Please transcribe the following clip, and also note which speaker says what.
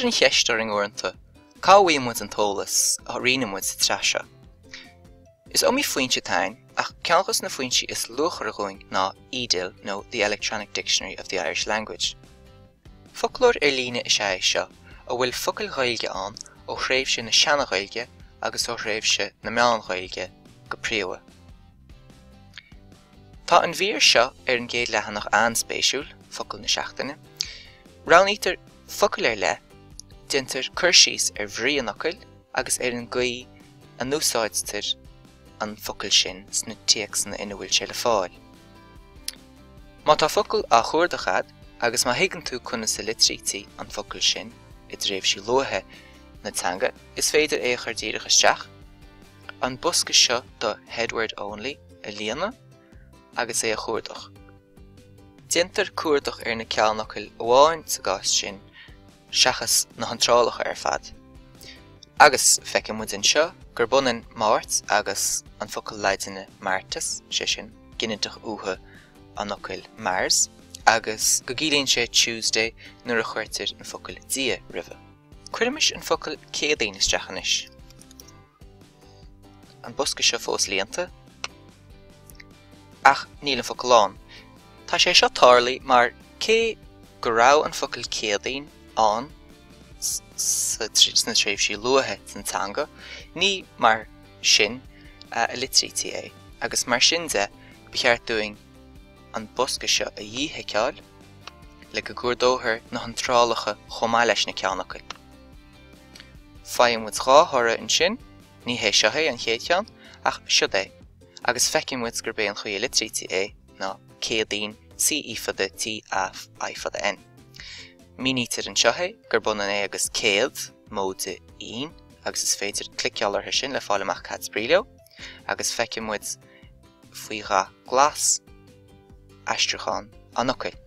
Speaker 1: an cheistar an uanta, cá bhuaimid an tólas a rianamid sa trasha. Is omí fointe tain, ach ceanchas na fointe is luachar a going ná EDIL nó the Electronic Dictionary of the Irish Language. Folklór líne is seo a bhfuil focail ghailge an ó shréimh sin na seanna ghailge agus ó shréimh sin na meán ghailge go príomha. Tá an bhír seo an géad leathanach anspéisiúil, focail na seachtaine. Ranaítar focail le, dintar cuirsís bhrí an ocail agus an gaí an núsáidtar an focail sin sna tíoch na ina bhfuil sé le fáil. Má tá focail a chuardachad agus má higann tú chuna sa litrítaí an focail sin i dréibh sí luathe na teanga is féidir é chuirdíireach isteach. An bosca seo do headword only a líana agus é a chuardach. Dintar cuardach na ceannacail amháin sa gás sin seachas na hantrálacha fad. Agus feicimid in seo gur bunan Máirt agus an focail leideanna Mártas sé sin ginnintach uathe an ocail Mars agus go gcílíonn sé Tuesday nuair a chuirtir an focail Dia ribhe. Cuireamis an focail céadaoin isteach anois. An bosca seo fós líonta ach níl an focail lán. Tá sé seo tarlaí mar cé go raibh an focail céadaoin an sa tréimh sí luathe san teanga, ní mar sin a litrítaí é, agus mar sin de becheart doing an bosca seo a dhíthe ceáil le go gúrdóthar na hantrálacha chomá leis na ceannacail. Faigimid dhá an sin, ní hé seothaí an chéad ceann, ach seo é, agus feicimid gur bé an chuí litrítaí é ná céadaoin C I fada T F I fada N. Mínítar an seothaí gur bunan é agus céad móide íon agus is féidir clicceallar sin le fáil amach cad spríleo agus feicimid faoi gha glas astrachan an ocail.